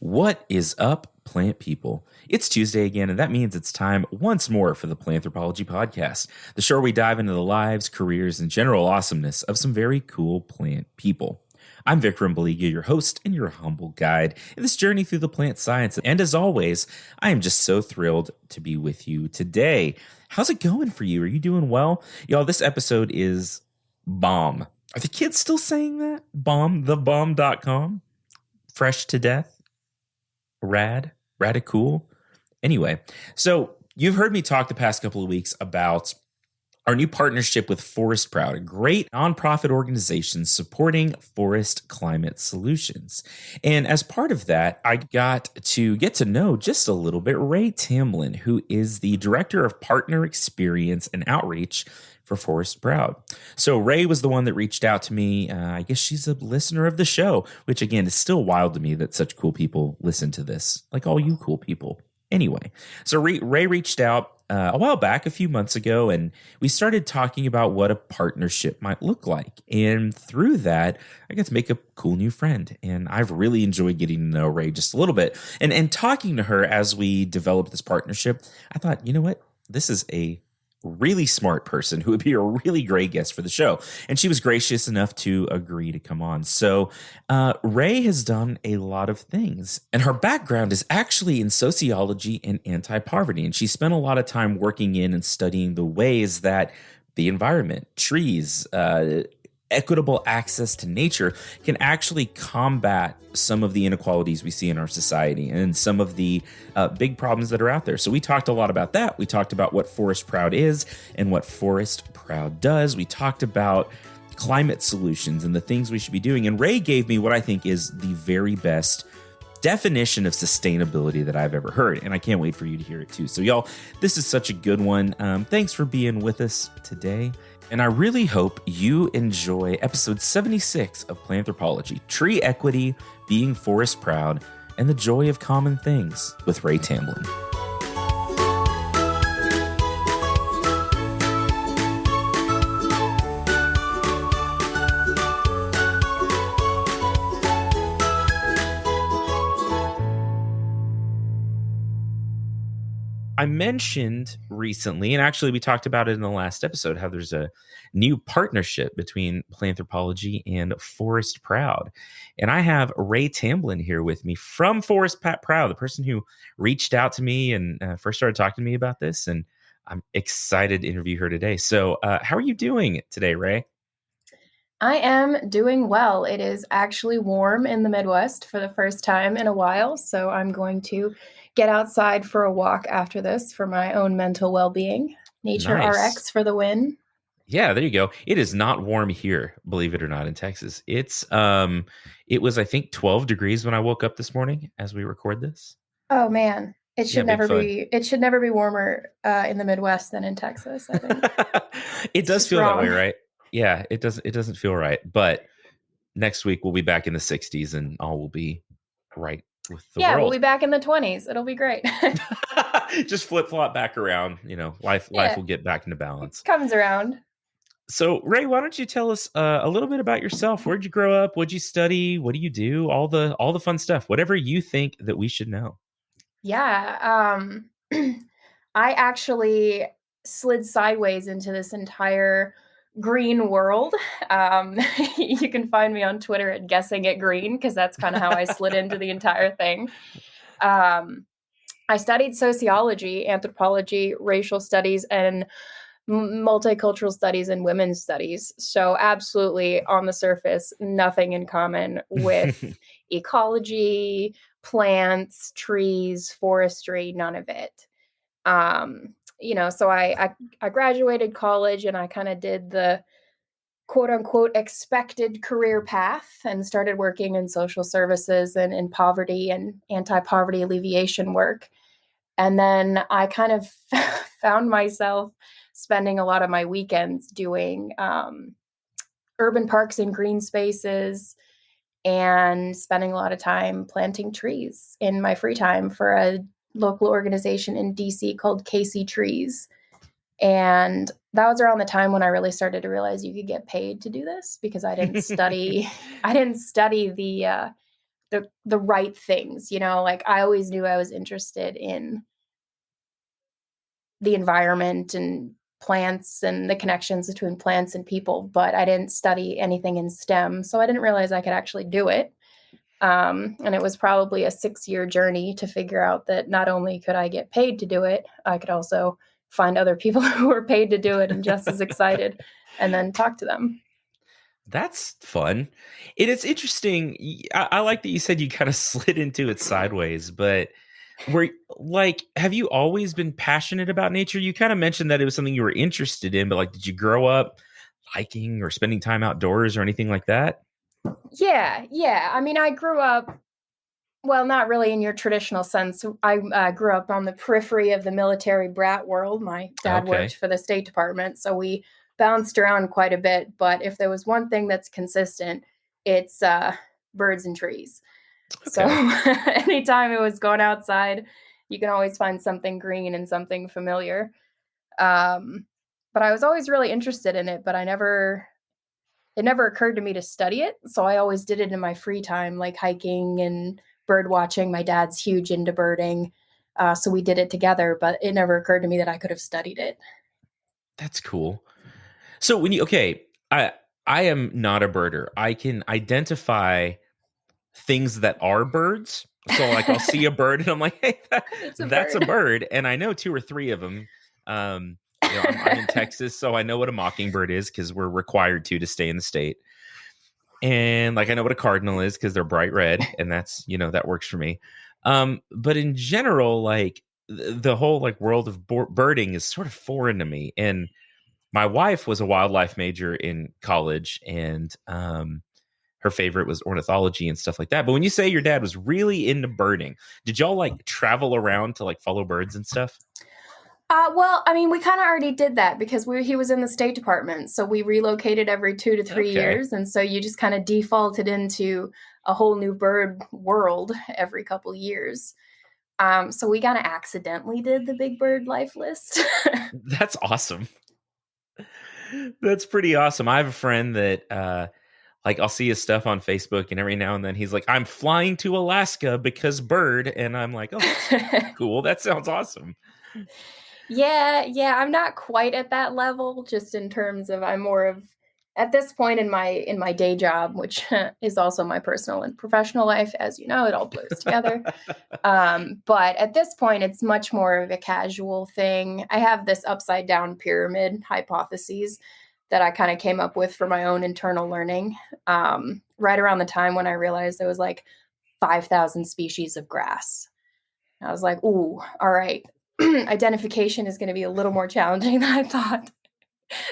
What is up, plant people? It's Tuesday again, and that means it's time once more for the Planthropology Podcast, the show where we dive into the lives, careers, and general awesomeness of some very cool plant people. I'm Vikram Baliga, your host and your humble guide in this journey through the plant science. And as always, I am just so thrilled to be with you today. How's it going for you? Are you doing well? Y'all, this episode is bomb. Are the kids still saying that? Bomb, thebomb.com? Fresh to death? Radicool. Anyway, so you've heard me talk the past couple of weeks about our new partnership with Forest Proud, a great nonprofit organization supporting forest climate solutions. And as part of that, I got to know just a little bit Ray Tamblyn, who is the Director of Partner Experience and Outreach for Forest Proud. So Ray was the one that reached out to me. I guess she's a listener of the show, which again is still wild to me that such cool people listen to this, like all you cool people. Anyway, so Ray reached out a while back, a few months ago, and we started talking about what a partnership might look like. And through that, I got to make a cool new friend. And I've really enjoyed getting to know Ray just a little bit. And talking to her as we developed this partnership, I thought, you know what? This is a really smart person who would be a really great guest for the show. And she was gracious enough to agree to come on. So Ray has done a lot of things, and her background is actually in sociology and anti-poverty. And she spent a lot of time working in and studying the ways that the environment, trees, equitable access to nature can actually combat some of the inequalities we see in our society and some of the big problems that are out there. So we talked a lot about that. We talked about what Forest Proud is and what Forest Proud does. We talked about climate solutions and the things we should be doing. And Ray gave me what I think is the very best definition of sustainability that I've ever heard. And I can't wait for you to hear it too. So y'all, this is such a good one. Thanks for being with us today. And I really hope you enjoy episode 76 of Planthropology, Tree Equity, Being Forest Proud, and the Joy of Common Things with Ray Tamblyn. I mentioned recently, and actually we talked about it in the last episode, how there's a new partnership between Planthropology and Forest Proud. And I have Ray Tamblyn here with me from Forest Proud, the person who reached out to me and first started talking to me about this. And I'm excited to interview her today. So how are you doing today, Ray? I am doing well. It is actually warm in the Midwest for the first time in a while. So I'm going to get outside for a walk after this for my own mental well-being. Nature Nice. RX for the win. Yeah, there you go. It is not warm here, believe it or not, in Texas. It was, I think, 12 degrees when I woke up this morning as we record this. Oh man, it should Yeah, never be. It should never be warmer in the Midwest than in Texas, I think. It does feel that way, right? Yeah, it doesn't feel right. But next week we'll be back in the 60s and all will be right with the world. We'll be back in the 20s. It'll be great. Just flip-flop back around. You know, life will get back into balance. It comes around. So, Ray, why don't you tell us a little bit about yourself? Where'd you grow up? What'd you study? What do you do? All the fun stuff. Whatever you think that we should know. Yeah. I actually slid sideways into this entire green world. You can find me on Twitter at guessing at green, because that's kind of how I slid into the entire thing. I studied sociology, anthropology, racial studies, and multicultural studies and women's studies. So absolutely on the surface, nothing in common with ecology, plants, trees, forestry, none of it. So I graduated college and I kind of did the quote unquote expected career path and started working in social services and in poverty and anti-poverty alleviation work. And then I kind of found myself spending a lot of my weekends doing urban parks and green spaces and spending a lot of time planting trees in my free time for a local organization in DC called Casey Trees. And that was around the time when I really started to realize you could get paid to do this, because I didn't study the the right things, like I always knew I was interested in the environment and plants and the connections between plants and people, but I didn't study anything in STEM, so I didn't realize I could actually do it. And it was probably a 6-year journey to figure out that not only could I get paid to do it, I could also find other people who were paid to do it and just as excited, and then talk to them. That's fun. And it's interesting. I like that you said you kind of slid into it sideways, but have you always been passionate about nature? You kind of mentioned that it was something you were interested in, but like, did you grow up hiking or spending time outdoors or anything like that? Yeah. I mean, I grew up, well, not really in your traditional sense. I grew up on the periphery of the military brat world. My dad worked Okay. for the State Department, so we bounced around quite a bit. But if there was one thing that's consistent, it's birds and trees. So Okay. anytime it was going outside, you can always find something green and something familiar. Um, but I was always really interested in it, but it never occurred to me to study it. So I always did it in my free time, like hiking and bird watching. My dad's huge into birding. So we did it together, but it never occurred to me that I could have studied it. That's cool. So okay, I am not a birder. I can identify things that are birds. So like I'll see a bird and I'm like, hey, It's a that's a bird. bird, and I know two or three of them. I'm in Texas, so I know what a mockingbird is because we're required to stay in the state. And like I know what a cardinal is because they're bright red, and that's that works for me. But in general, like the whole like world of birding is sort of foreign to me. And my wife was a wildlife major in college, and her favorite was ornithology and stuff like that. But when you say your dad was really into birding, did y'all like travel around to like follow birds and stuff? Well, I mean, we kind of already did that because he was in the State Department, so we relocated every 2 to 3 Okay. years, and so you just kind of defaulted into a whole new bird world every couple years. So we kind of accidentally did the Big Bird life list. That's awesome. That's pretty awesome. I have a friend that like I'll see his stuff on Facebook, and every now and then he's like, I'm flying to Alaska because bird. And I'm like, oh, that's cool. That sounds awesome. Yeah, I'm not quite at that level, just in terms of I'm more of at this point in my day job, which is also my personal and professional life, as you know, it all blurs together. But at this point, it's much more of a casual thing. I have this upside down pyramid hypotheses that I kind of came up with for my own internal learning. Right around the time when I realized there was like 5,000 species of grass. I was like, ooh, all right. Identification is going to be a little more challenging than I thought.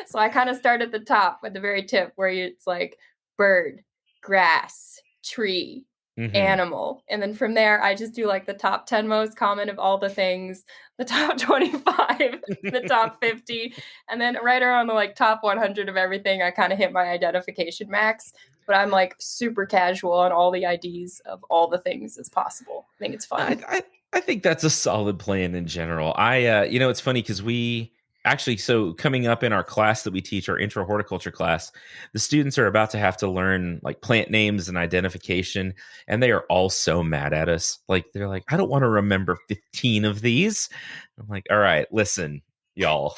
So I kind of start at the top at the very tip where it's like bird, grass, tree, Hmm. animal. And then from there, I just do like the top 10 most common of all the things, the top 25, the top 50. And then right around the like top 100 of everything, I kind of hit my identification max. But I'm like super casual on all the IDs of all the things as possible. I think it's I, fun. I I think that's a solid plan in general. It's funny because we actually, so coming up in our class that we teach, our intro horticulture class, the students are about to have to learn like plant names and identification, and they are all so mad at us. Like they're like, I don't want to remember 15 of these. I'm like, all right, listen, y'all,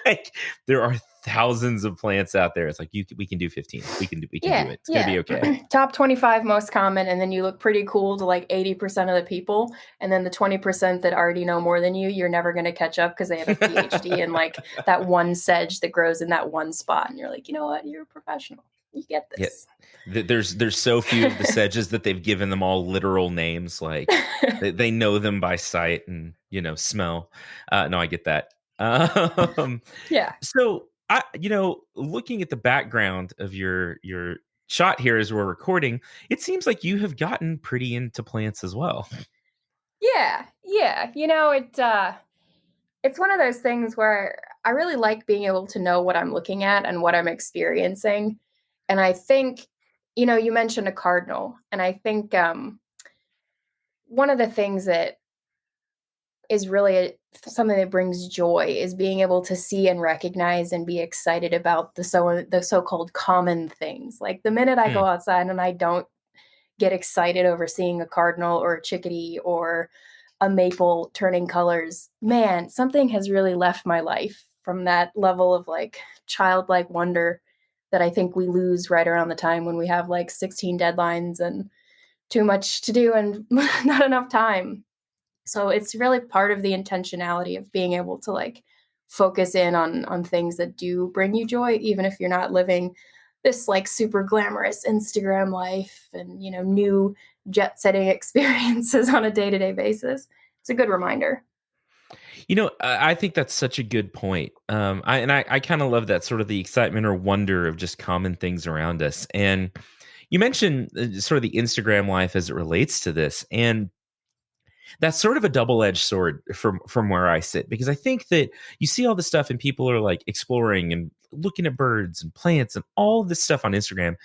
like there are thousands of plants out there. It's like we can do 15. We can do Yeah, it. It's gonna yeah. be okay. Top 25 most common, and then you look pretty cool to like 80% of the people. And then the 20% that already know more than you're never going to catch up because they have a PhD in like that one sedge that grows in that one spot. And you're like, you know what? You're a professional. You get Yeah. this. There's so few of the sedges that they've given them all literal names. Like they know them by sight and smell. No, I get that. Um, Yeah. so looking at the background of your shot here as we're recording, it seems like you have gotten pretty into plants as well. Yeah. It's one of those things where I really like being able to know what I'm looking at and what I'm experiencing. And I think, you mentioned a cardinal, and I think one of the things that is really something that brings joy is being able to see and recognize and be excited about the so-called common things. Like the minute I Hmm. go outside and I don't get excited over seeing a cardinal or a chickadee or a maple turning colors. Man, something has really left my life from that level of like childlike wonder that I think we lose right around the time when we have like 16 deadlines and too much to do and not enough time. So it's really part of the intentionality of being able to like focus in on things that do bring you joy, even if you're not living this like super glamorous Instagram life and, you know, new jet setting experiences on a day-to-day basis. It's a good reminder. I think that's such a good point. I kind of love that sort of the excitement or wonder of just common things around us. And you mentioned sort of the Instagram life as it relates to this, and that's sort of a double-edged sword from where I sit, because I think that you see all this stuff and people are like exploring and looking at birds and plants and all this stuff on Instagram,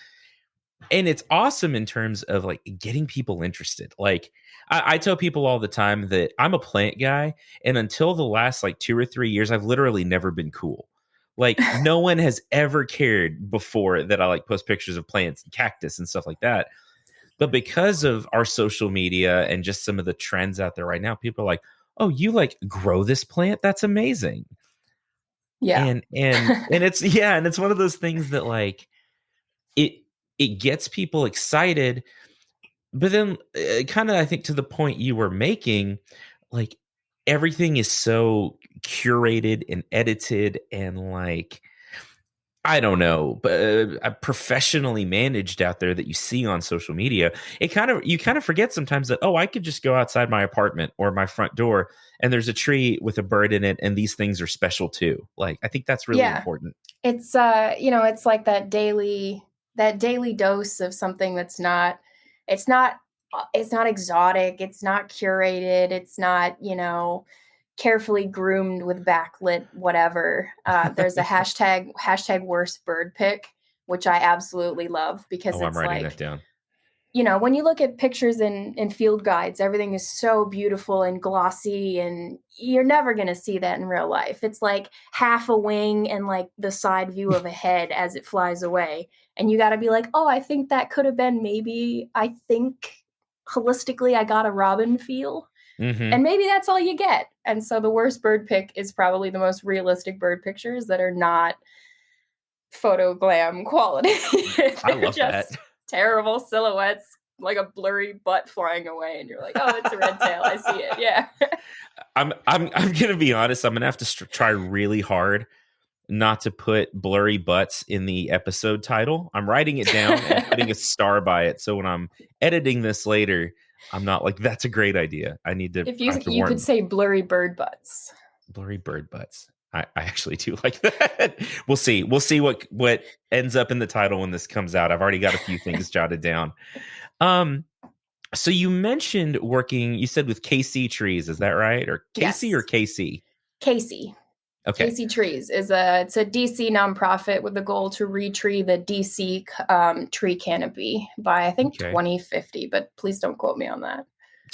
and it's awesome in terms of like getting people interested. Like I tell people all the time that I'm a plant guy, and until the last like 2 or 3 years, I've literally never been cool. Like no one has ever cared before that I like post pictures of plants and cactus and stuff like that. But because of our social media and just some of the trends out there right now, people are like, "Oh, you like grow this plant? That's amazing." Yeah. And it's yeah, and it's one of those things that like it it gets people excited, but then kind of I think to the point you were making, like everything is so curated and edited and like I don't know, but professionally managed out there that you see on social media. You kind of forget sometimes that, oh, I could just go outside my apartment or my front door and there's a tree with a bird in it, and these things are special too. Like I think that's really Yeah. important. It's it's like that daily dose of something that's not it's not it's not exotic, it's not curated, it's not, carefully groomed with backlit whatever. There's a hashtag worst bird pick, which I absolutely love because Oh, I'm it's writing that like, down. when you look at pictures in field guides, everything is so beautiful and glossy, and you're never going to see that in real life. It's like half a wing and like the side view of a head as it flies away. And you got to be like, oh, I think that could have been maybe, I think holistically, I got a robin feel. Hmm. And maybe that's all you get. And so the worst bird pick is probably the most realistic bird pictures that are not photo glam quality. I They're love that. just terrible silhouettes, like a blurry butt flying away, and you're like, oh, it's a red tail. I see it. Yeah. I'm gonna be honest. I'm gonna have to try really hard not to put blurry butts in the episode title. I'm writing it down and putting a star by it, so when I'm editing this later, I'm not like, "That's a great idea." If I you have to you could warn say blurry bird butts. blurry bird butts. I actually do like that. We'll see. We'll see what ends up in the title when this comes out. I've already got a few things jotted down. Um, so you mentioned working. You said with KC Trees, is that right? Or Casey or Yes. KC? Casey. Okay. Casey Trees it's a DC nonprofit with the goal to retree the DC tree canopy by I think Okay. 2050, but please don't quote me on that.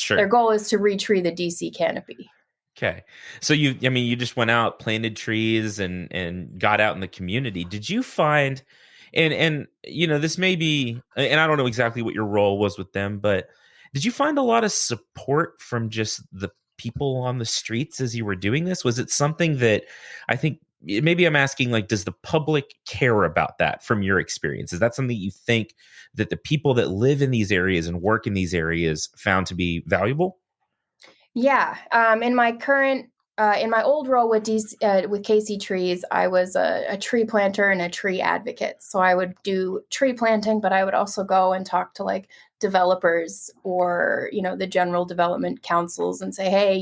Their Sure. goal is to retree the DC canopy. Okay. So you just went out, planted trees and got out in the community. Did you find and this may be, and I don't know exactly what your role was with them, but did you find a lot of support from just the people on the streets as you were doing this? Was it something that I think maybe I'm asking, like, does the public care about that from your experience? Is that something you think that the people that live in these areas and work in these areas found to be valuable? Yeah. In my old role with Casey Trees, I was a tree planter and a tree advocate. So I would do tree planting, but I would also go and talk to like developers or, the general development councils and say, hey,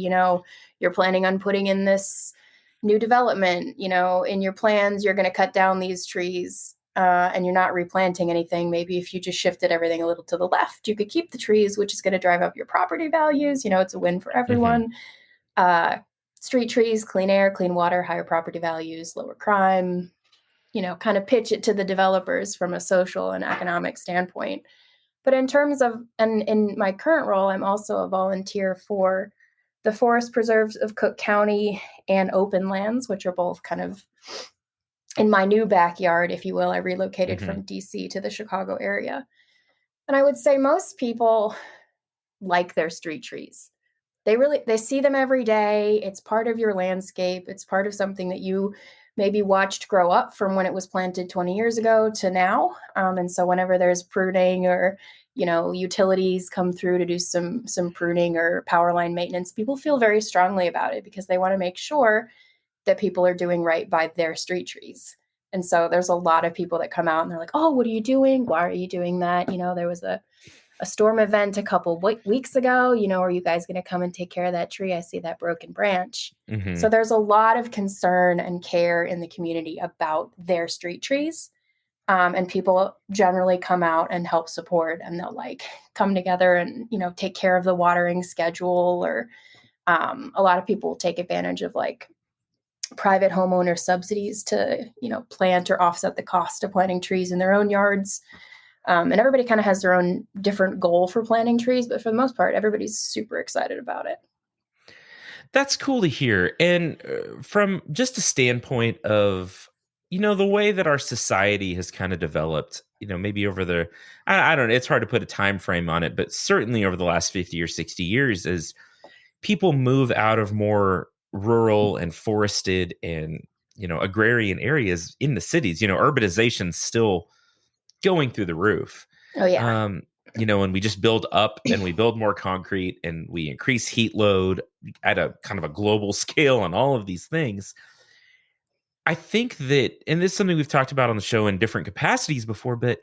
you're planning on putting in this new development, in your plans, you're going to cut down these trees. And you're not replanting anything. Maybe if you just shifted everything a little to the left, you could keep the trees, which is going to drive up your property values. It's a win for Hmm. everyone. Uh, Street trees, clean air, clean water, higher property values, lower crime, kind of pitch it to the developers from a social and economic standpoint. But in terms of, and in my current role, I'm also a volunteer for the forest preserves of Cook County and open lands, which are both kind of in my new backyard, if you will. I relocated Hmm. from DC to the Chicago area. And I would say most people like their street trees. They see them every day. It's part of your landscape. It's part of something that you maybe watched grow up from when it was planted 20 years ago to now. And so whenever there's pruning or utilities come through to do some pruning or power line maintenance, people feel very strongly about it because they want to make sure that people are doing right by their street trees. And so there's a lot of people that come out and they're like, "Oh, what are you doing? Why are you doing that?" There was a storm event a couple weeks ago. Are you guys going to come and take care of that tree? I see that broken branch. Hmm. So there's a lot of concern and care in the community about their street trees. And people generally come out and help support, and they'll come together and, take care of the watering schedule, or a lot of people take advantage of private homeowner subsidies to, plant or offset the cost of planting trees in their own yards. And everybody kind of has their own different goal for planting trees, but for the most part, everybody's super excited about it. That's cool to hear. And from just a standpoint of, the way that our society has kind of developed, maybe over I don't know, it's hard to put a time frame on it, but certainly over the last 50 or 60 years, as people move out of more rural and forested and, agrarian areas in the cities, urbanization's still going through the roof. Oh, yeah. And we just build up and we build more concrete and we increase heat load at a kind of a global scale on all of these things. I think that, and this is something we've talked about on the show in different capacities before, but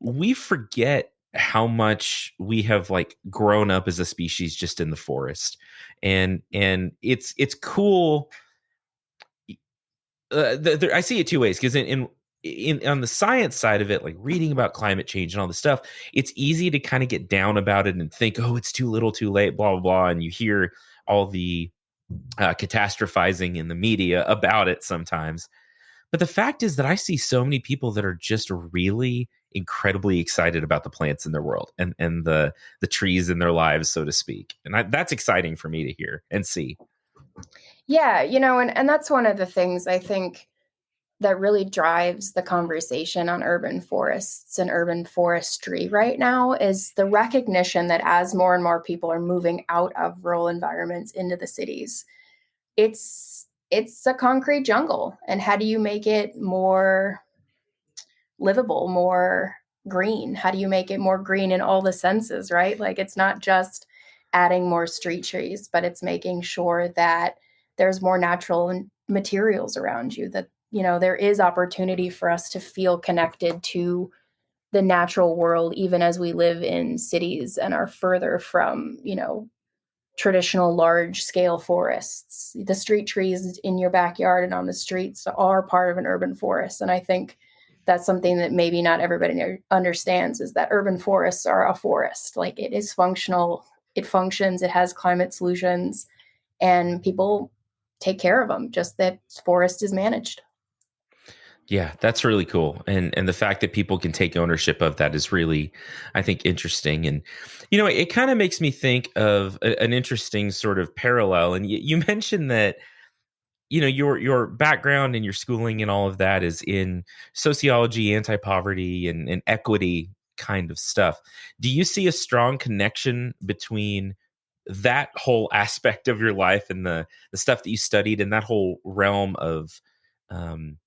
we forget how much we have grown up as a species just in the forest. And it's cool. I see it two ways, because in on the science side of it, like reading about climate change and all this stuff, it's easy to kind of get down about it and think, oh, it's too little, too late, blah blah blah, and you hear all the catastrophizing in the media about it sometimes. But the fact is that I see so many people that are just really incredibly excited about the plants in their world and the trees in their lives, so to speak, and that's exciting for me to hear and see. Yeah, and that's one of the things I think that really drives the conversation on urban forests and urban forestry right now is the recognition that as more and more people are moving out of rural environments into the cities, it's a concrete jungle. And how do you make it more livable, more green? How do you make it more green in all the senses, right? Like, it's not just adding more street trees, but it's making sure that there's more natural materials around you, that there is opportunity for us to feel connected to the natural world, even as we live in cities and are further from traditional large scale forests. The street trees in your backyard and on the streets are part of an urban forest. And I think that's something that maybe not everybody understands, is that urban forests are a forest. Like, it is functional, it functions, it has climate solutions, and people take care of them, just that forest is managed. Yeah, that's really cool. And the fact that people can take ownership of that is really, I think, interesting. And it kind of makes me think of an interesting sort of parallel. And you mentioned that your background and your schooling and all of that is in sociology, anti-poverty, and equity kind of stuff. Do you see a strong connection between that whole aspect of your life and the stuff that you studied and that whole realm of um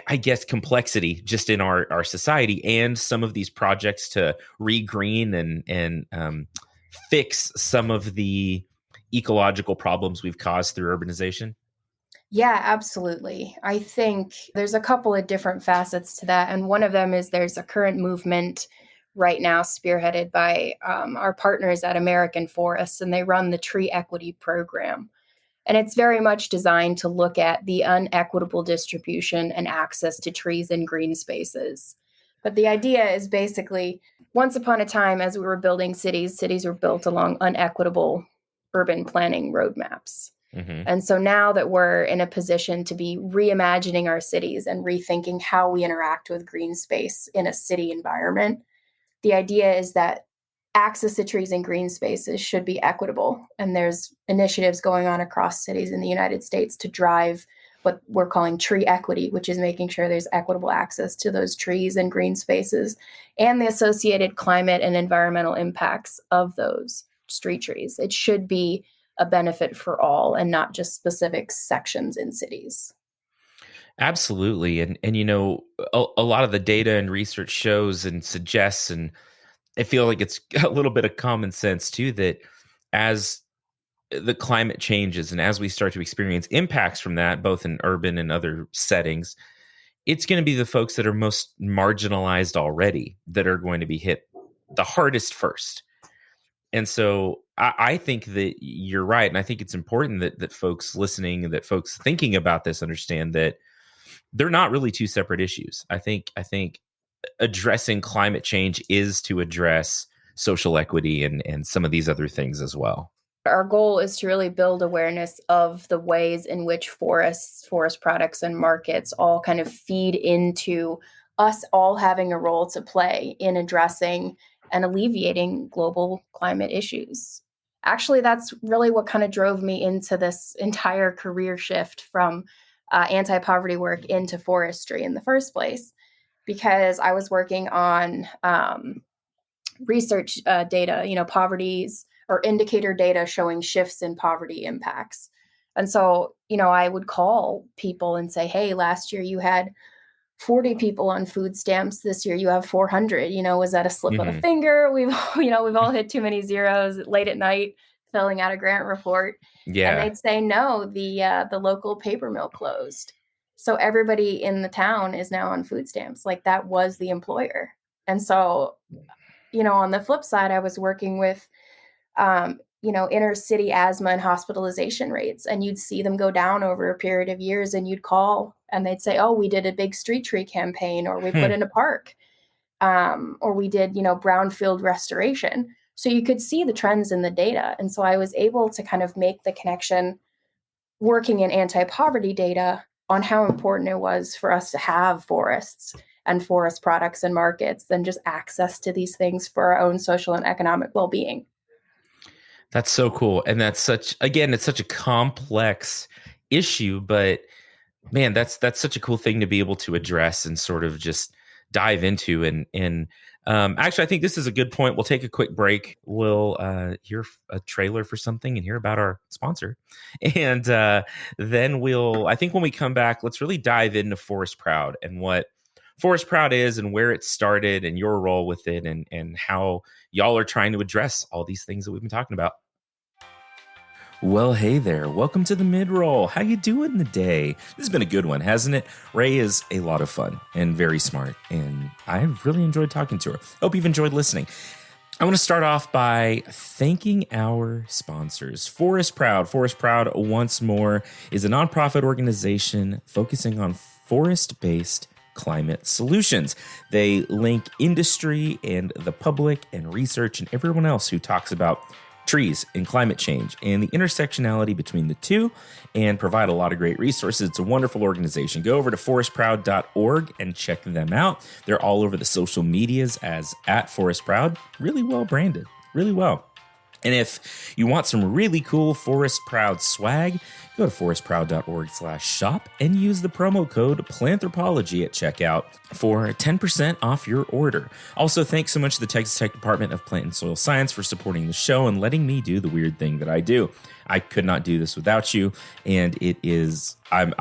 I guess complexity just in our society, and some of these projects to regreen and fix some of the ecological problems we've caused through urbanization? Yeah, absolutely. I think there's a couple of different facets to that. And one of them is there's a current movement right now spearheaded by our partners at American Forests, and they run the Tree Equity Program. And it's very much designed to look at the unequitable distribution and access to trees and green spaces. But the idea is basically, once upon a time, as we were building cities, cities were built along unequitable urban planning roadmaps. Hmm. And so now that we're in a position to be reimagining our cities and rethinking how we interact with green space in a city environment, the idea is that access to trees and green spaces should be equitable. And there's initiatives going on across cities in the United States to drive what we're calling tree equity, which is making sure there's equitable access to those trees and green spaces and the associated climate and environmental impacts of those street trees. It should be a benefit for all and not just specific sections in cities. Absolutely. And a lot of the data and research shows and suggests, and I feel like it's a little bit of common sense too, that as the climate changes and as we start to experience impacts from that, both in urban and other settings, it's going to be the folks that are most marginalized already that are going to be hit the hardest first. And so I think that you're right. And I think it's important that folks listening, that folks thinking about this understand that they're not really two separate issues. I think addressing climate change is to address social equity and some of these other things as well. Our goal is to really build awareness of the ways in which forests, forest products, and markets all kind of feed into us all having a role to play in addressing and alleviating global climate issues. Actually, that's really what kind of drove me into this entire career shift from anti-poverty work into forestry in the first place, because I was working on research data, poverty's or indicator data showing shifts in poverty impacts. And so, I would call people and say, hey, last year you had 40 people on food stamps. This year you have 400. Was that a slip of the finger? We've all hit too many zeros late at night filling out a grant report. Yeah. And they'd say, no, the local paper mill closed. So everybody in the town is now on food stamps. Like, that was the employer. And so, on the flip side, I was working with inner city asthma and hospitalization rates, and you'd see them go down over a period of years, and you'd call and they'd say, oh, we did a big street tree campaign, or we put in a park, or we did, brownfield restoration. So you could see the trends in the data. And so I was able to kind of make the connection working in anti-poverty data on how important it was for us to have forests and forest products and markets and just access to these things for our own social and economic well-being. That's so cool. And it's such a complex issue, but man, that's such a cool thing to be able to address and sort of just dive into. And actually, I think this is a good point. We'll take a quick break. We'll hear a trailer for something and hear about our sponsor. And then I think when we come back, let's really dive into Forest Proud and what Forest Proud is and where it started and your role with it and how y'all are trying to address all these things that we've been talking about. Well, hey there. Welcome to the mid-roll. How you doing today? This has been a good one, hasn't it? Ray is a lot of fun and very smart, and I've really enjoyed talking to her. Hope you've enjoyed listening. I want to start off by thanking our sponsors. Forest Proud. Forest Proud, once more, is a nonprofit organization focusing on forest-based climate solutions. They link industry and the public and research and everyone else who talks about trees and climate change and the intersectionality between the two, and provide a lot of great resources. It's a wonderful organization. Go over to forestproud.org and check them out. They're all over the social medias as @ForestProud. Really well branded. Really well. And if you want some really cool Forest Proud swag, go to forestproud.org/shop and use the promo code Planthropology at checkout for 10% off your order. Also, thanks so much to the Texas Tech Department of Plant and Soil Science for supporting the show and letting me do the weird thing that I do. I could not do this without you, and it is I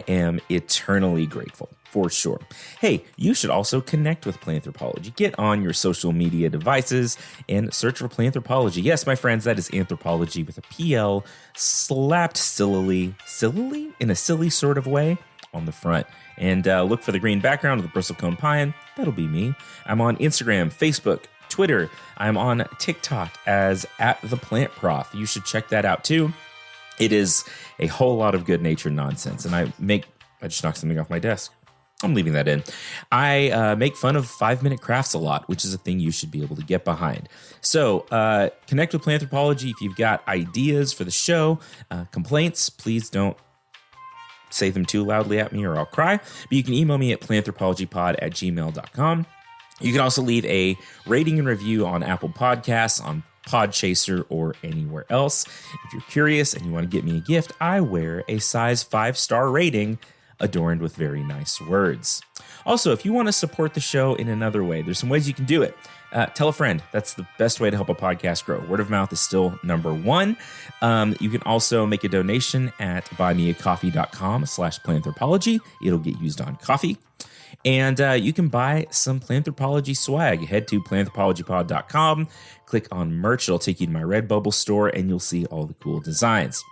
am eternally grateful. For sure. Hey, you should also connect with Planthropology. Get on your social media devices and search for Planthropology. Yes, my friends, that is anthropology with a PL slapped sillily in a silly sort of way on the front. And look for the green background of the bristlecone pine. That'll be me. I'm on Instagram, Facebook, Twitter. I'm on TikTok as @theplantprof. You should check that out too. It is a whole lot of good-natured nonsense, and I just knocked something off my desk. I'm leaving that in. I make fun of 5-minute crafts a lot, which is a thing you should be able to get behind. So connect with Planthropology if you've got ideas for the show, complaints. Please don't say them too loudly at me or I'll cry. But you can email me at planthropologypod@gmail.com. You can also leave a rating and review on Apple Podcasts, on Podchaser, or anywhere else. If you're curious and you want to get me a gift, I wear a size 5-star rating adorned with very nice words. Also, if you want to support the show in another way, there's some ways you can do it. Tell a friend. That's the best way to help a podcast grow. Word of mouth is still number one. You can also make a donation at buymeacoffee.com/planthropology. It'll get used on coffee. And you can buy some Planthropology swag. Head to planthropologypod.com, click on merch. It'll take you to my Redbubble store, and you'll see all the cool designs.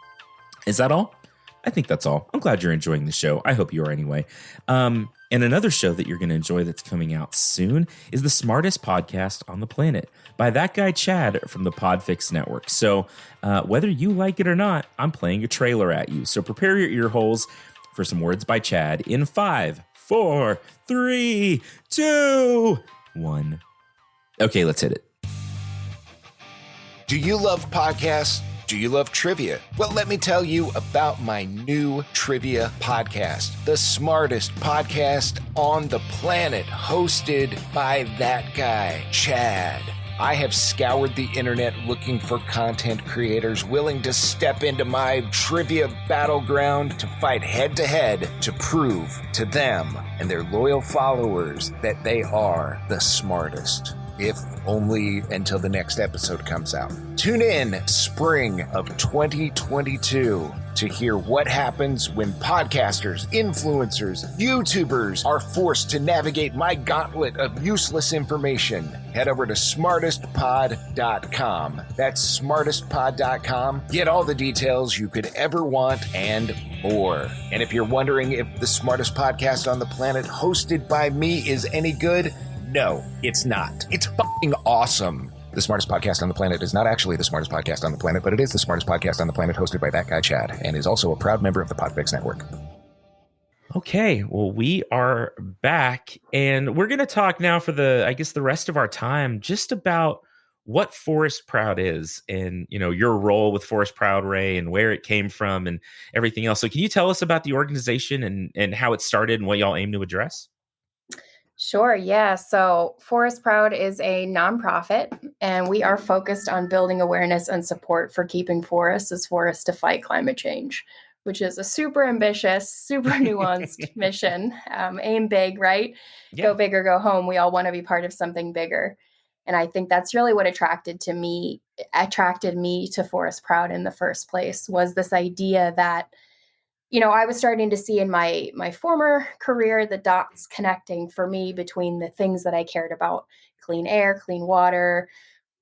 Is that all? I think that's all. I'm glad you're enjoying the show. I hope you are anyway. And another show that you're going to enjoy that's coming out soon is the smartest podcast on the planet by that guy Chad from the Podfix Network. So whether you like it or not, I'm playing a trailer at you. So prepare your ear holes for some words by Chad in 5, 4, 3, 2, 1. Okay, let's hit it. Do you love podcasts? Do you love trivia? Well, let me tell you about my new trivia podcast, the smartest podcast on the planet, hosted by that guy, Chad. I have scoured the internet looking for content creators willing to step into my trivia battleground to fight head-to-head to prove to them and their loyal followers that they are the smartest. If only until the next episode comes out. Tune in spring of 2022 to hear what happens when podcasters, influencers, YouTubers are forced to navigate my gauntlet of useless information. Head over to smartestpod.com. That's smartestpod.com. Get all the details you could ever want and more. And if you're wondering if the smartest podcast on the planet hosted by me is any good, no, it's not. It's fucking awesome. The smartest podcast on the planet is not actually the smartest podcast on the planet, but it is the smartest podcast on the planet hosted by that guy Chad, and is also a proud member of the Podfix Network. Okay, well, we are back, and we're going to talk now for the rest of our time just about what Forest Proud is and, your role with Forest Proud, Ray, and where it came from and everything else. So can you tell us about the organization and how it started and what y'all aim to address? Sure, yeah. So Forest Proud is a nonprofit, and we are focused on building awareness and support for keeping forests as forests to fight climate change, which is a super ambitious, super nuanced mission. Aim big, right? Yeah. Go big or go home. We all want to be part of something bigger. And I think that's really what attracted me to Forest Proud in the first place, was this idea that I was starting to see in my former career the dots connecting for me between the things that I cared about: clean air, clean water,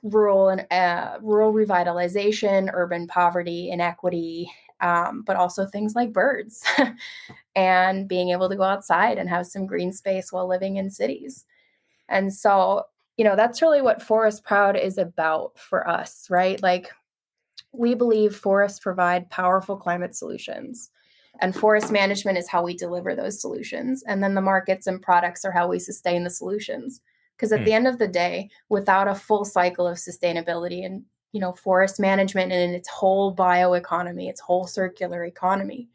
rural revitalization, urban poverty, inequity, but also things like birds and being able to go outside and have some green space while living in cities. And so, that's really what Forest Proud is about for us, right? Like, we believe forests provide powerful climate solutions. And forest management is how we deliver those solutions. And then the markets and products are how we sustain the solutions. Because at the end of the day, without a full cycle of sustainability and, forest management and its whole bioeconomy, its whole circular economy,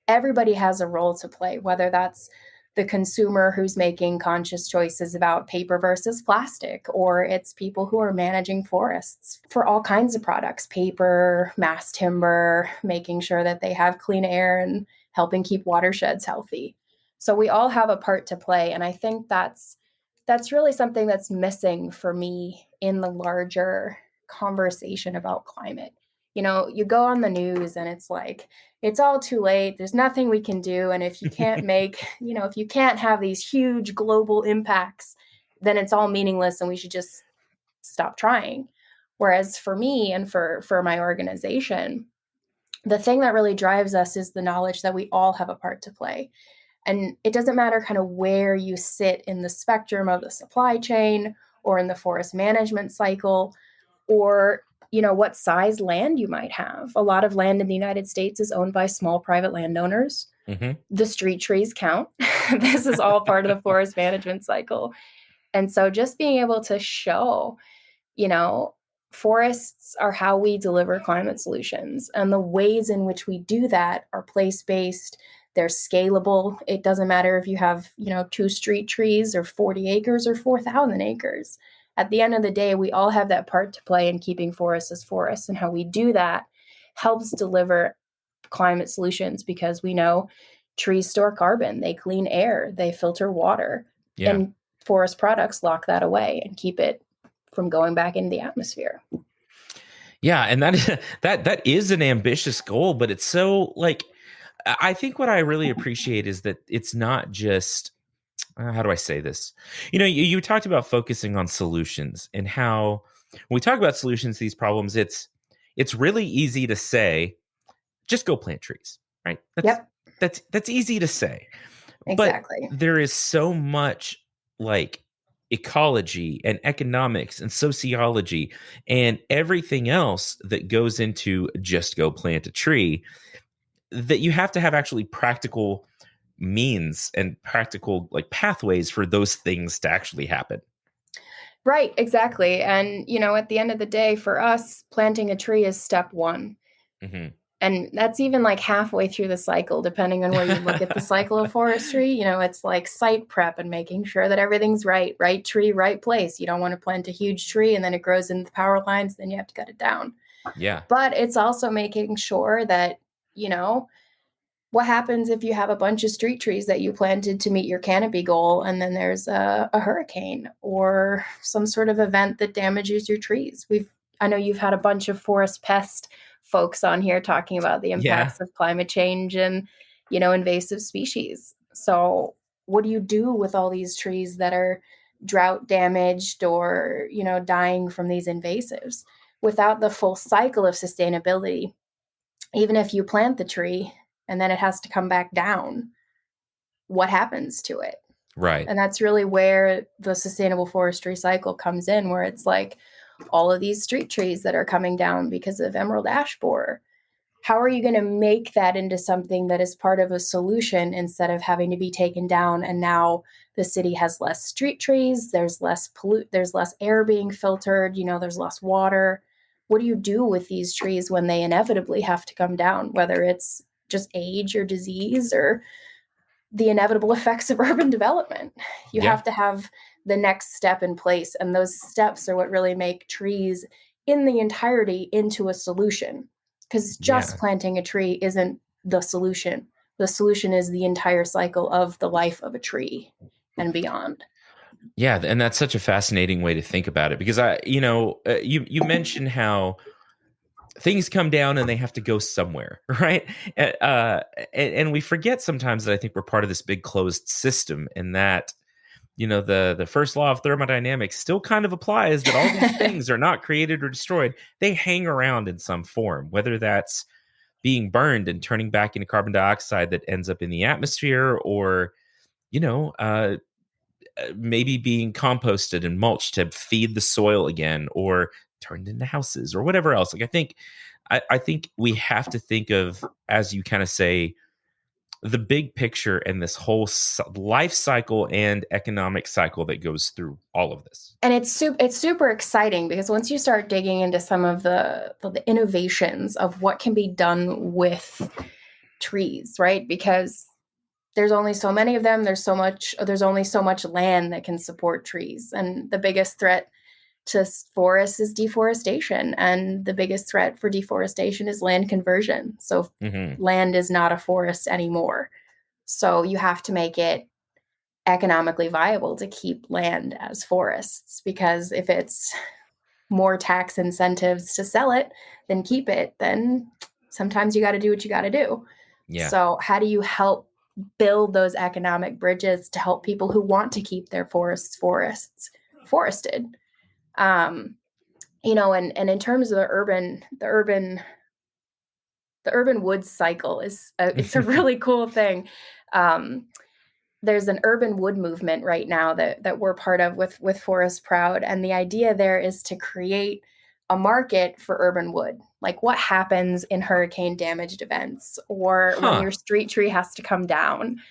everybody has a role to play, whether that's the consumer who's making conscious choices about paper versus plastic, or it's people who are managing forests for all kinds of products: paper, mass timber, making sure that they have clean air and helping keep watersheds healthy. So we all have a part to play. And I think that's really something that's missing for me in the larger conversation about climate. You go on the news and it's like, it's all too late. There's nothing we can do. And if you can't if you can't have these huge global impacts, then it's all meaningless and we should just stop trying. Whereas for me and for my organization, the thing that really drives us is the knowledge that we all have a part to play. And it doesn't matter kind of where you sit in the spectrum of the supply chain or in the forest management cycle, or what size land you might have. A lot of land in the United States is owned by small private landowners. Mm-hmm. The street trees count. This is all part of the forest management cycle. And so just being able to show, forests are how we deliver climate solutions. And the ways in which we do that are place-based. They're scalable. It doesn't matter if you have, 2 street trees or 40 acres or 4,000 acres. at the end of the day, we all have that part to play in keeping forests as forests, and how we do that helps deliver climate solutions, because we know trees store carbon, they clean air, they filter water, and forest products lock that away and keep it from going back into the atmosphere. Yeah, and that is an ambitious goal, but it's so like, I think what I really appreciate is that it's not just, how do I say this? You talked about focusing on solutions, and how when we talk about solutions to these problems, it's really easy to say, just go plant trees, right? That's easy to say. Exactly. But there is so much like ecology and economics and sociology and everything else that goes into just go plant a tree, that you have to have actually practical means and practical like pathways for those things to actually happen. Right, exactly. And, at the end of the day, for us, planting a tree is step one. Mm-hmm. And that's even like halfway through the cycle, depending on where you look at the cycle of forestry. It's like site prep and making sure that everything's right tree, right place. You don't want to plant a huge tree and then it grows into the power lines, then you have to cut it down. Yeah. But it's also making sure that, what happens if you have a bunch of street trees that you planted to meet your canopy goal, and then there's a hurricane or some sort of event that damages your trees? I know you've had a bunch of forest pest folks on here talking about the impacts of climate change and, invasive species. So what do you do with all these trees that are drought damaged or, dying from these invasives without the full cycle of sustainability? Even if you plant the tree and then it has to come back down, what happens to it? Right. And that's really where the sustainable forestry cycle comes in, where it's like all of these street trees that are coming down because of emerald ash borer. How are you going to make that into something that is part of a solution instead of having to be taken down? And now the city has less street trees, there's less air being filtered, there's less water. What do you do with these trees when they inevitably have to come down, whether it's just age or disease or the inevitable effects of urban development? You have to have the next step in place. And those steps are what really make trees in the entirety into a solution. Because just planting a tree isn't the solution. The solution is the entire cycle of the life of a tree and beyond. Yeah, and that's such a fascinating way to think about it, because you mentioned how things come down and they have to go somewhere, right? And we forget sometimes that I think we're part of this big closed system, and that the first law of thermodynamics still kind of applies, that all these things are not created or destroyed. They hang around in some form, whether that's being burned and turning back into carbon dioxide that ends up in the atmosphere, or maybe being composted and mulched to feed the soil again, or turned into houses or whatever else. Like, I think we have to think of, as you kind of say, the big picture and this whole life cycle and economic cycle that goes through all of this. And it's super exciting, because once you start digging into some of the innovations of what can be done with trees, right? Because there's only so many of them. There's only so much land that can support trees. And the biggest threat to forests is deforestation. And the biggest threat for deforestation is land conversion. So land is not a forest anymore. So you have to make it economically viable to keep land as forests, because if it's more tax incentives to sell it than keep it, then sometimes you got to do what you got to do. Yeah. So how do you help build those economic bridges to help people who want to keep their forests forested? And in terms of the urban woods cycle it's a really cool thing. There's an urban wood movement right now that we're part of with Forest Proud, and the idea there is to create a market for urban wood. Like, what happens in hurricane damaged events, or when your street tree has to come down?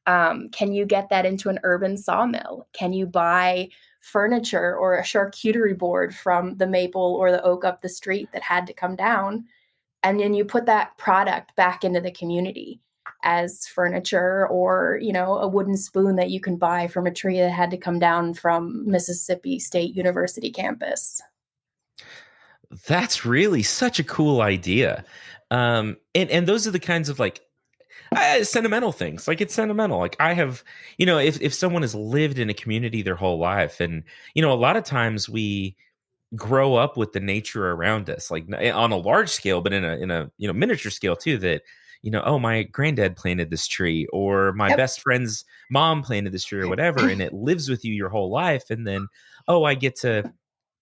Can you get that into an urban sawmill? Can you buy furniture or a charcuterie board from the maple or the oak up the street that had to come down? And then you put that product back into the community. as furniture, or, a wooden spoon that you can buy from a tree that had to come down from Mississippi State University campus. That's really such a cool idea. And those are the kinds of like sentimental things. Like it's sentimental. Like I have, if someone has lived in a community their whole life, and a lot of times we grow up with the nature around us, like on a large scale, but in a miniature scale too. That oh, my granddad planted this tree, or my Yep. best friend's mom planted this tree, or whatever, and it lives with you your whole life. And then I get to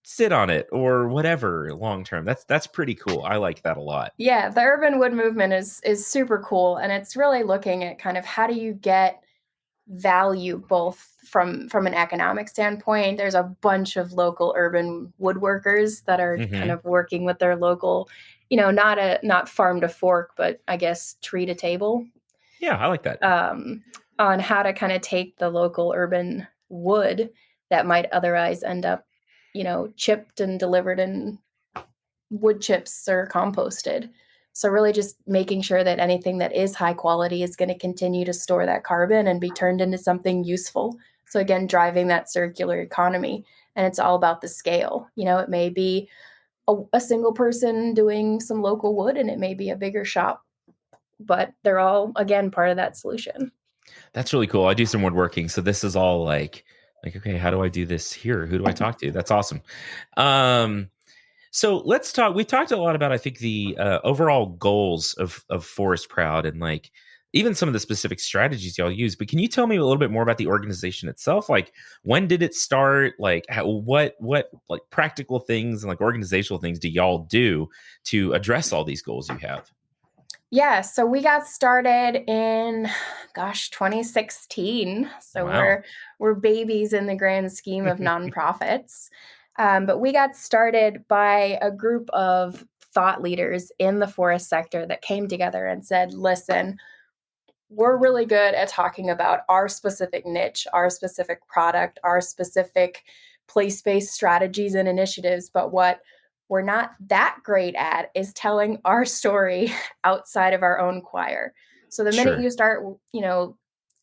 sit on it or whatever long term. That's pretty cool. I like that a lot. Yeah, the urban wood movement is super cool, and it's really looking at kind of how do you get value both from an economic standpoint. There's a bunch of local urban woodworkers that are kind of working with their local, not farm to fork, but I guess tree to table. Yeah, I like that. On how to kind of take the local urban wood that might otherwise end up, chipped and delivered in wood chips or composted. So really just making sure that anything that is high quality is going to continue to store that carbon and be turned into something useful. So again, driving that circular economy. And it's all about the scale. It may be a single person doing some local wood, and it may be a bigger shop, but they're all, again, part of that solution. That's really cool. I do some woodworking. So this is all like, okay, how do I do this here? Who do I talk to? That's awesome. So let's talk. We talked a lot about, I think, the overall goals of Forest Proud, and like even some of the specific strategies y'all use. But can you tell me a little bit more about the organization itself? Like, when did it start? Like, what like practical things and like organizational things do y'all do to address all these goals you have? Yeah, so we got started in, 2016. So Wow. we're babies in the grand scheme of nonprofits. But we got started by a group of thought leaders in the forest sector that came together and said, listen, we're really good at talking about our specific niche, our specific product, our specific place-based strategies and initiatives. But what we're not that great at is telling our story outside of our own choir. So the minute you start,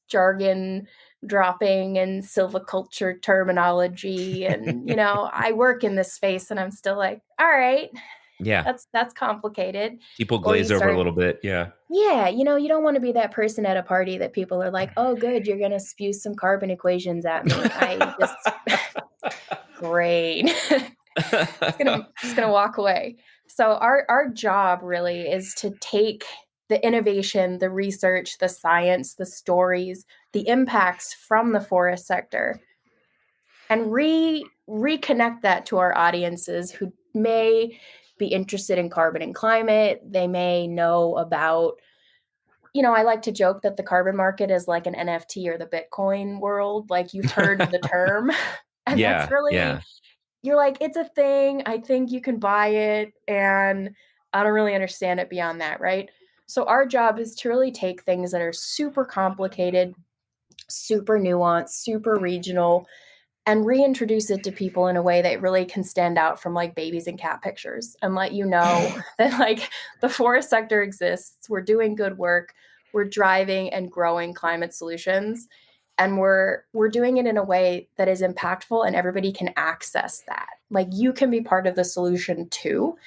jargon dropping and silviculture terminology, and I work in this space, and I'm still like, all right, Yeah, that's complicated. people glaze over a little bit. Yeah, you don't want to be that person at a party that people are like, oh, good, you're gonna spew some carbon equations at me. I just great. just gonna walk away. So our job really is to take the innovation, the research, the science, the stories, the impacts from the forest sector, and reconnect that to our audiences who may be interested in carbon and climate. They may know about, I like to joke that the carbon market is like an NFT or the Bitcoin world. Like, you've heard the term, and that's really, you're like, it's a thing. I think you can buy it, and I don't really understand it beyond that, right? So our job is to really take things that are super complicated, super nuanced, super regional, and reintroduce it to people in a way that really can stand out from like babies and cat pictures, and let you know that like the forest sector exists. We're doing good work. We're driving and growing climate solutions. And we're doing it in a way that is impactful, and everybody can access that. Like, you can be part of the solution too.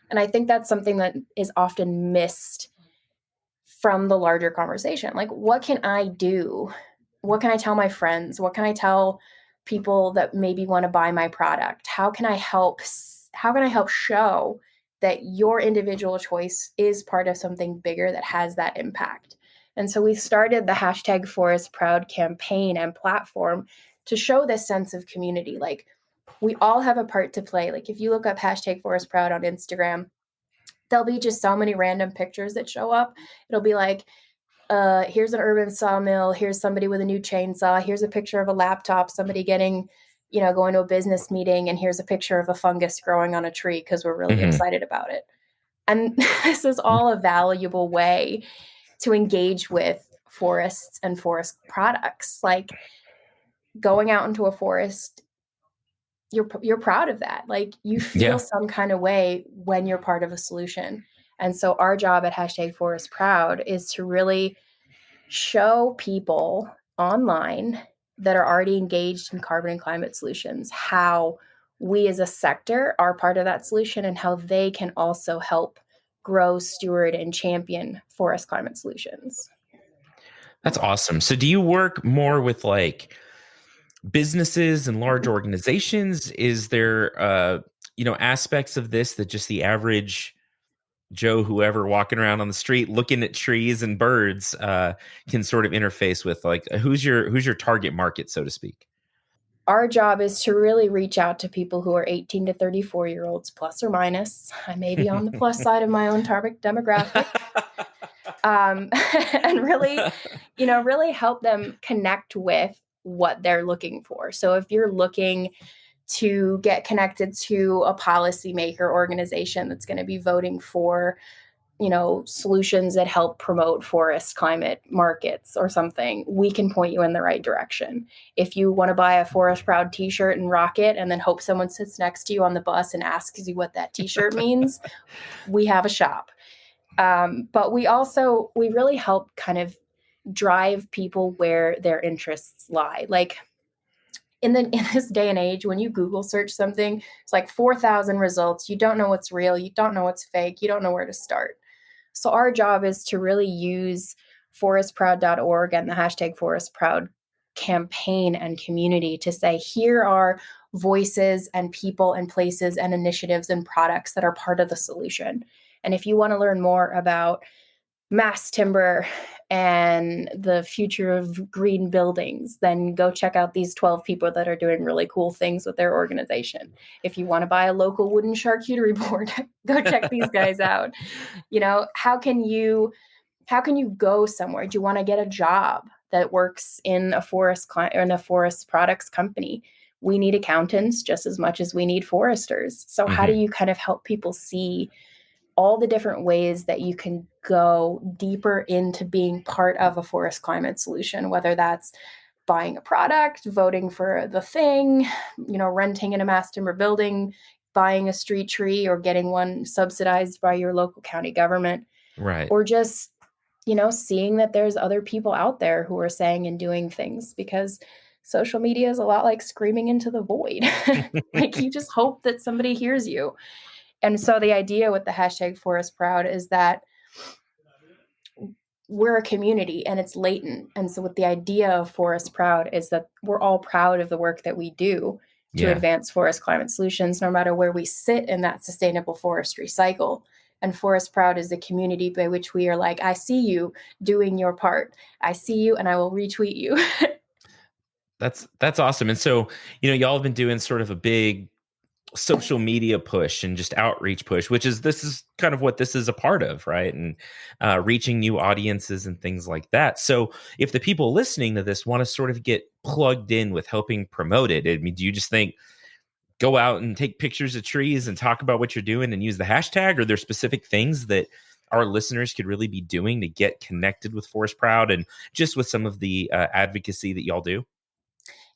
And I think that's something that is often missed from the larger conversation. Like, what can I do? What can I tell my friends? What can I tell people that maybe want to buy my product? How can I help show that your individual choice is part of something bigger that has that impact? And so we started the hashtag Forest Proud campaign and platform to show this sense of community. Like, we all have a part to play. Like, if you look up hashtag Forest Proud on Instagram, there'll be just so many random pictures that show up. It'll be like, here's an urban sawmill, here's somebody with a new chainsaw, here's a picture of a laptop, somebody getting, going to a business meeting, and here's a picture of a fungus growing on a tree because we're really excited about it. And this is all a valuable way to engage with forests and forest products. Like, going out into a forest, you're proud of that. Like, you feel some kind of way when you're part of a solution. And so our job at hashtag Forest Proud is to really show people online that are already engaged in carbon and climate solutions how we as a sector are part of that solution and how they can also help grow, steward, and champion forest climate solutions. That's awesome. So do you work more with like businesses and large organizations? Is there aspects of this that just the average Joe, whoever walking around on the street looking at trees and birds can sort of interface with? Like who's your target market, so to speak? Our job is to really reach out to people who are 18 to 34-year-olds, plus or minus. I may be on the plus side of my own target demographic. And really help them connect with what they're looking for. So if you're looking to get connected to a policymaker organization that's going to be voting for solutions that help promote forest climate markets or something, we can point you in the right direction. If you want to buy a Forest Proud t-shirt and rock it and then hope someone sits next to you on the bus and asks you what that t-shirt means, we have a shop. But we really help kind of drive people where their interests lie. Like in this day and age, when you Google search something, it's like 4,000 results. You don't know what's real. You don't know what's fake. You don't know where to start. So our job is to really use forestproud.org and the hashtag forestproud campaign and community to say, here are voices and people and places and initiatives and products that are part of the solution. And if you want to learn more about mass timber and the future of green buildings, then go check out these 12 people that are doing really cool things with their organization. If you want to buy a local wooden charcuterie board, go check these guys out. How can you go somewhere? Do you want to get a job that works in a forest products company? We need accountants just as much as we need foresters. So how do you kind of help people see all the different ways that you can go deeper into being part of a forest climate solution, whether that's buying a product, voting for the thing, renting in a mass timber building, buying a street tree, or getting one subsidized by your local county government. Right. Or just, seeing that there's other people out there who are saying and doing things, because social media is a lot like screaming into the void. Like you just hope that somebody hears you. And so the idea with the hashtag Forest Proud is that we're a community and it's latent. And so what the idea of Forest Proud is that we're all proud of the work that we do to advance forest climate solutions, no matter where we sit in that sustainable forestry cycle. And Forest Proud is the community by which we are like, I see you doing your part. I see you and I will retweet you. That's awesome. And so, y'all have been doing sort of a big social media push and just outreach push, this is kind of what this is a part of, right? And reaching new audiences and things like that. So if the people listening to this want to sort of get plugged in with helping promote it, I mean, do you just think go out and take pictures of trees and talk about what you're doing and use the hashtag? Or are there specific things that our listeners could really be doing to get connected with Forest Proud and just with some of the advocacy that y'all do?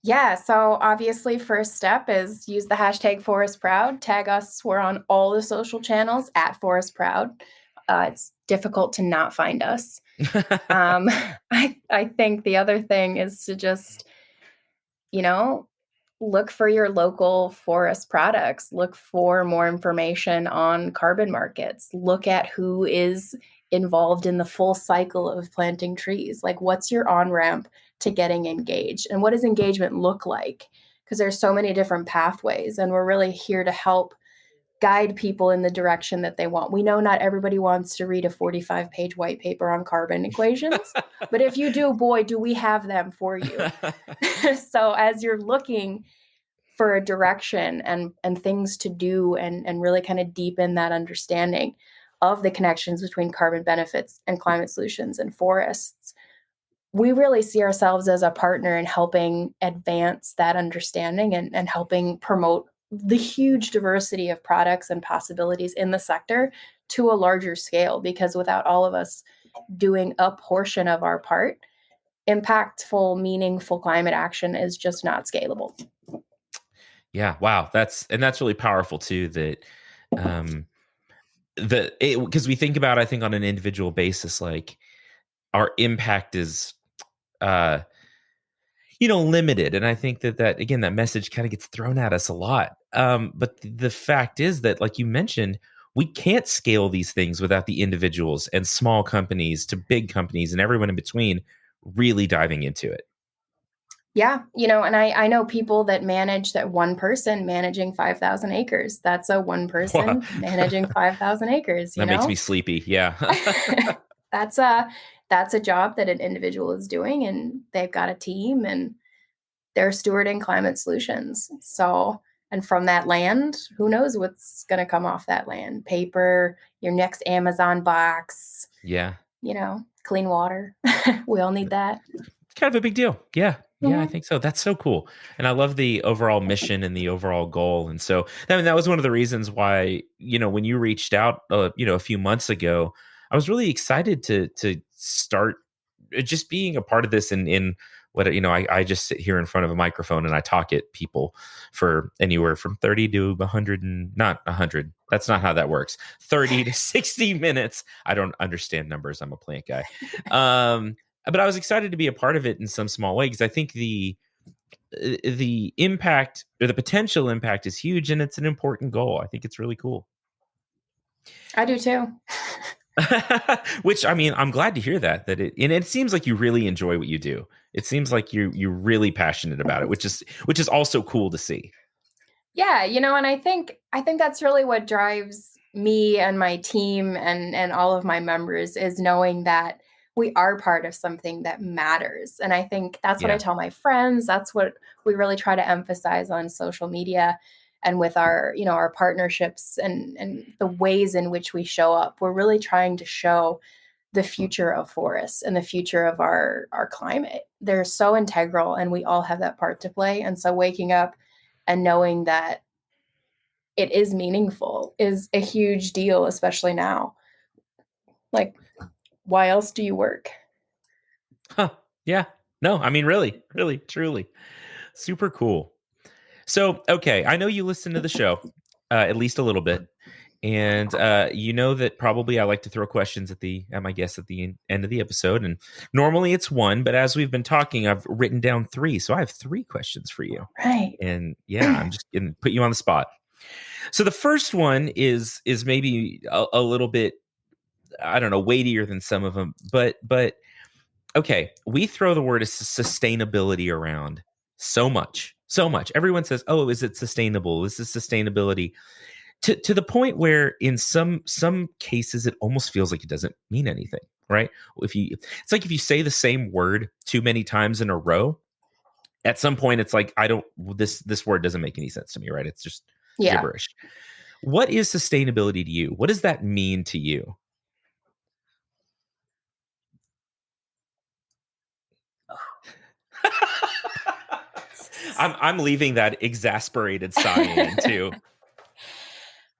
Yeah, so obviously first step is use the hashtag Forest Proud. Tag us. We're on all the social channels at Forest Proud. It's difficult to not find us. I think the other thing is to just, look for your local forest products. Look for more information on carbon markets. Look at who is involved in the full cycle of planting trees. Like, what's your on-ramp to getting engaged? And what does engagement look like? Because there's so many different pathways, and we're really here to help guide people in the direction that they want. We know not everybody wants to read a 45-page white paper on carbon equations, but if you do, boy, do we have them for you. So as you're looking for a direction and things to do and really kind of deepen that understanding of the connections between carbon benefits and climate solutions and forests, we really see ourselves as a partner in helping advance that understanding and helping promote the huge diversity of products and possibilities in the sector to a larger scale, because without all of us doing a portion of our part, impactful, meaningful climate action is just not scalable. Yeah. Wow. That's really powerful too, that, because we think about, I think on an individual basis, like our impact is uh limited. And I think that again, that message kind of gets thrown at us a lot. But the fact is that, like you mentioned, we can't scale these things without the individuals and small companies to big companies and everyone in between really diving into it. Yeah, and I know people that manage, that one person managing 5,000 acres. That's a one Wow. person managing 5,000 acres, That makes me sleepy. Yeah. That's a job that an individual is doing, and they've got a team, and they're stewarding climate solutions. So, and from that land, who knows what's going to come off that land? Paper, your next Amazon box, Yeah. clean water. We all need that. Kind of a big deal. Yeah. Yeah, I Mhm. think so. That's so cool. And I love the overall mission and the overall goal. And so that was one of the reasons why, when you reached out, a few months ago, I was really excited to start just being a part of this in what, I just sit here in front of a microphone and I talk at people for anywhere from 30 to 100 and not 100. That's not how that works. 30 to 60 minutes. I don't understand numbers. I'm a plant guy. But I was excited to be a part of it in some small way because I think the impact or the potential impact is huge and it's an important goal. I think it's really cool. I do too. Which, I mean, I'm glad to hear that and it seems like you really enjoy what you do. It seems like you're really passionate about it, which is also cool to see. Yeah, and I think that's really what drives me and my team and all of my members, is knowing that we are part of something that matters. And I think that's what I Yeah. tell my friends. That's what we really try to emphasize on social media and with our, our partnerships and the ways in which we show up. We're really trying to show the future of forests and the future of our climate. They're so integral, and we all have that part to play. And so waking up and knowing that it is meaningful is a huge deal, especially now. Like, why else do you work? Huh. Yeah. No, I mean, really, really, truly. Super cool. So, okay, I know you listen to the show at least a little bit. And you know that probably I like to throw questions at my guests at the end of the episode. And normally it's one, but as we've been talking, I've written down three. So I have three questions for you. Right. And yeah, I'm just going to put you on the spot. So the first one is maybe a little bit, I don't know, weightier than some of them, but okay, we throw the word sustainability around so much. So much. Everyone says, "Oh, is it sustainable? This is sustainability." To the point where in some cases it almost feels like it doesn't mean anything, right? It's like if you say the same word too many times in a row, at some point it's like this word doesn't make any sense to me, right? It's just gibberish. What is sustainability to you? What does that mean to you? I'm leaving that exasperated sighing too.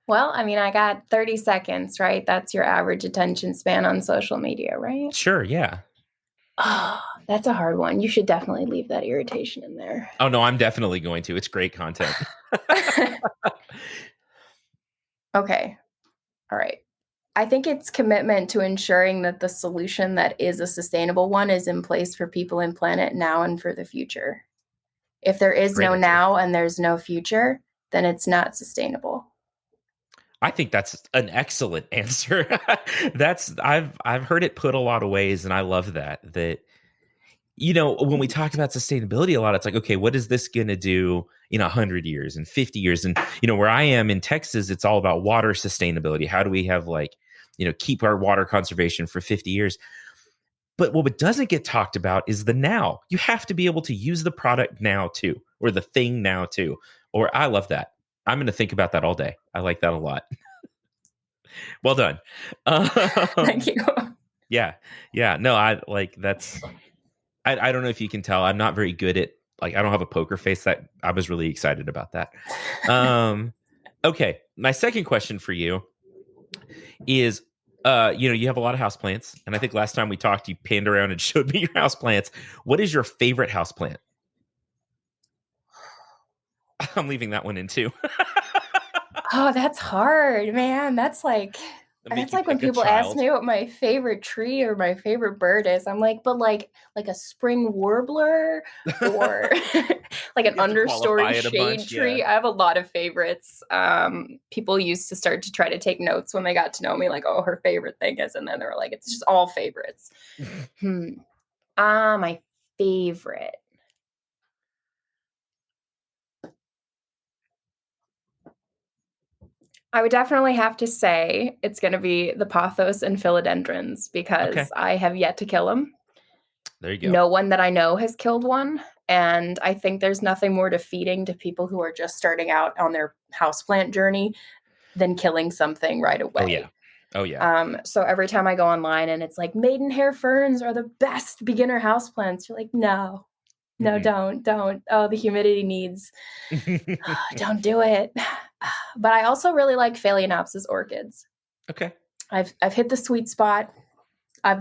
Well, I mean, I got 30 seconds, right? That's your average attention span on social media, right? Sure, yeah. Oh, that's a hard one. You should definitely leave that irritation in there. Oh no, I'm definitely going to. It's great content. Okay. All right. I think it's commitment to ensuring that the solution that is a sustainable one is in place for people and planet now and for the future. If there is Great no answer. now and there's no future, then it's not sustainable. I think that's an excellent answer. I've heard it put a lot of ways, and I love that. When we talk about sustainability a lot, it's like, okay, what is this going to do in 100 years and 50 years? And, where I am in Texas, it's all about water sustainability. How do we have keep our water conservation for 50 years? But what doesn't get talked about is the now. You have to be able to use the product now too, or the thing now too. Or I love that. I'm going to think about that all day. I like that a lot. Well done. Thank you. Yeah. Yeah. No, I like that's. I don't know if you can tell. I'm not very good at I don't have a poker face. That I was really excited about that. Okay. My second question for you is, you have a lot of houseplants, and I think last time we talked, you panned around and showed me your houseplants. What is your favorite houseplant? I'm leaving that one in too. Oh, that's hard, man. That's like make It's you like when pick a people ask child. me what my favorite tree or my favorite bird is. I'm like, but like a spring warbler or like an You have to qualify understory it a shade bunch, yeah. tree. I have a lot of favorites. People used to start to try to take notes when they got to know me, like, oh, her favorite thing is, and then they were like, it's just all favorites. My favorite. I would definitely have to say it's going to be the pothos and philodendrons because Okay. I have yet to kill them. There you go. No one that I know has killed one. And I think there's nothing more defeating to people who are just starting out on their houseplant journey than killing something right away. Oh, yeah. Oh, yeah. So every time I go online and it's like maidenhair ferns are the best beginner houseplants, you're like, no, don't. Oh, the humidity needs. Don't do it. But I also really like Phalaenopsis orchids. Okay. I've hit the sweet spot.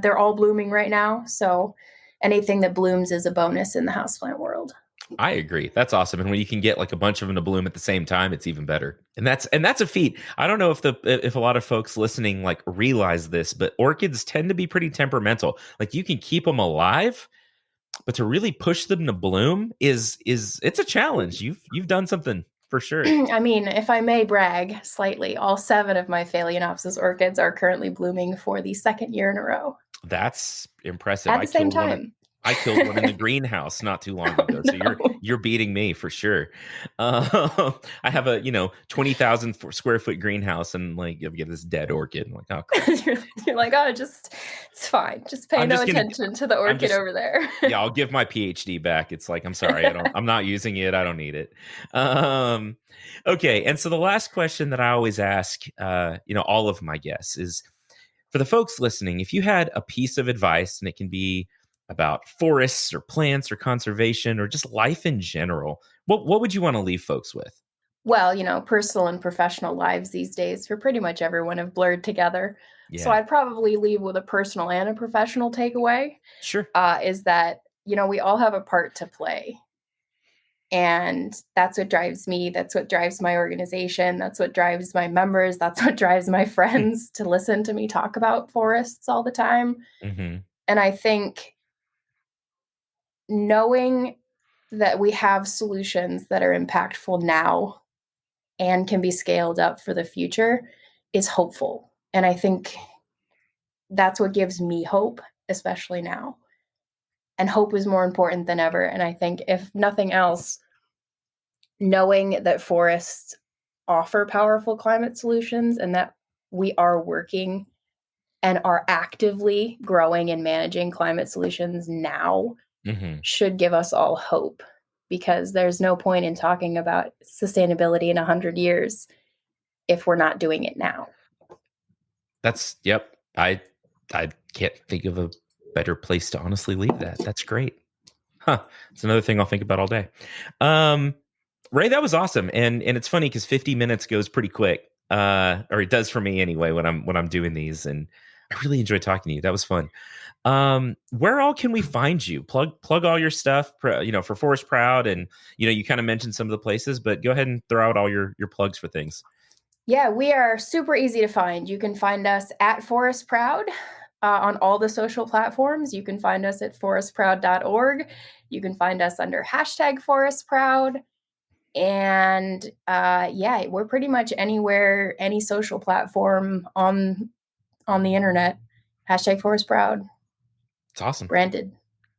They're all blooming right now, so anything that blooms is a bonus in the houseplant world. I agree. That's awesome. And when you can get like a bunch of them to bloom at the same time, it's even better. And that's a feat. I don't know if a lot of folks listening like realize this, but orchids tend to be pretty temperamental. Like you can keep them alive, but to really push them to bloom is it's a challenge. You've done something for sure. I mean, if I may brag slightly, all 7 of my Phalaenopsis orchids are currently blooming for the 2nd year in a row. That's impressive. At the same time. I killed one in the greenhouse not too long ago, so you're beating me for sure. I have a 20,000 square foot greenhouse, and like you get this dead orchid. I'm like, oh, cool. You're like, oh, it's fine. Just pay no attention to the orchid over there. Yeah, I'll give my PhD back. It's like, I'm sorry, I'm not using it. I don't need it. Okay, and so the last question that I always ask, all of my guests is, for the folks listening, if you had a piece of advice, and it can be about forests or plants or conservation or just life in general, what would you want to leave folks with? Well, personal and professional lives these days for pretty much everyone have blurred together. Yeah. So I'd probably leave with a personal and a professional takeaway. Sure. Is that, we all have a part to play. And that's what drives me. That's what drives my organization. That's what drives my members. That's what drives my friends to listen to me talk about forests all the time. Mm-hmm. And I think knowing that we have solutions that are impactful now and can be scaled up for the future is hopeful. And I think that's what gives me hope, especially now. And hope is more important than ever. And I think if nothing else, knowing that forests offer powerful climate solutions and that we are working and are actively growing and managing climate solutions now should give us all hope, because there's no point in talking about sustainability in 100 years if we're not doing it now. Yep. I can't think of a better place to honestly leave that. That's great. It's another thing I'll think about all day. Ray, that was awesome. And it's funny because 50 minutes goes pretty quick. Or it does for me anyway when I'm doing these, and I really enjoyed talking to you. That was fun. Where all can we find you? Plug all your stuff, for Forest Proud, and you kind of mentioned some of the places, but go ahead and throw out all your plugs for things. Yeah, we are super easy to find. You can find us at Forest Proud on all the social platforms. You can find us at forestproud.org. You can find us under #ForestProud. And we're pretty much anywhere, any social platform on the internet. #ForestProud. It's awesome. Branded.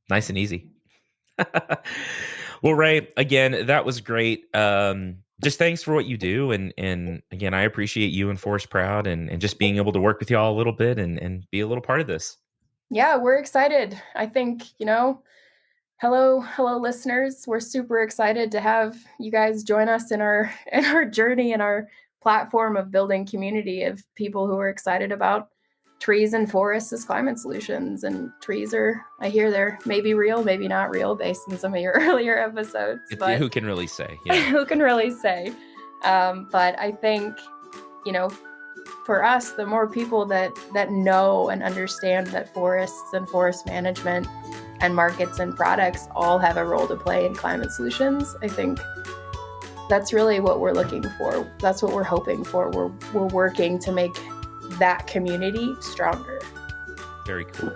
Nice and easy. Well, Ray, again, that was great. Just thanks for what you do. And again, I appreciate you and Forest Proud and just being able to work with y'all a little bit and be a little part of this. Yeah, we're excited. I think, hello, listeners. We're super excited to have you guys join us in our journey and our platform of building community of people who are excited about trees and forests as climate solutions. And trees I hear they're maybe real, maybe not real, based on some of your earlier episodes. But who can really say? Yeah. Who can really say? But I think, for us, the more people that know and understand that forests and forest management and markets and products all have a role to play in climate solutions, I think that's really what we're looking for. That's what we're hoping for. We're working to make that community stronger. Very cool.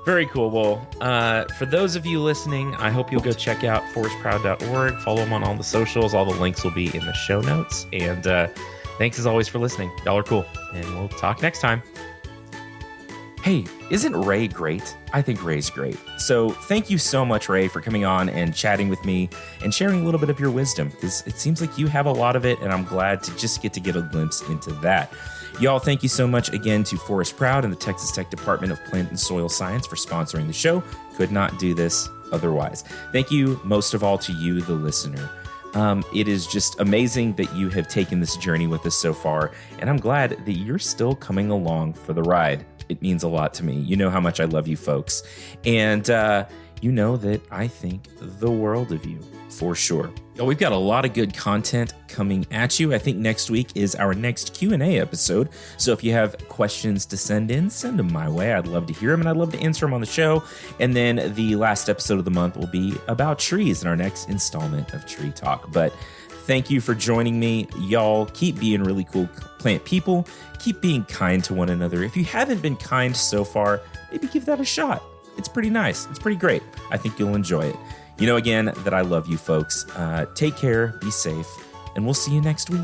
Very cool. Well, for those of you listening, I hope you'll go check out forestproud.org. Follow them on all the socials. All the links will be in the show notes. And thanks as always for listening. Y'all are cool. And we'll talk next time. Hey, isn't Ray great? I think Ray's great. So thank you so much, Ray, for coming on and chatting with me and sharing a little bit of your wisdom, because it seems like you have a lot of it, and I'm glad to just get a glimpse into that. Y'all, thank you so much again to Forest Proud and the Texas Tech Department of Plant and Soil Science for sponsoring the show. Could not do this otherwise. Thank you most of all to you, the listener. It is just amazing that you have taken this journey with us so far, and I'm glad that you're still coming along for the ride. It means a lot to me. You know how much I love you folks, and you know that I think the world of you, for sure. We've got a lot of good content coming at you. I think next week is our next Q&A episode. So if you have questions to send them my way. I'd love to hear them, and I'd love to answer them on the show. And then the last episode of the month will be about trees in our next installment of Tree Talk. But thank you for joining me. Y'all keep being really cool plant people. Keep being kind to one another. If you haven't been kind so far, maybe give that a shot. It's pretty nice. It's pretty great. I think you'll enjoy it. You know, again, that I love you folks. Take care, be safe, and we'll see you next week.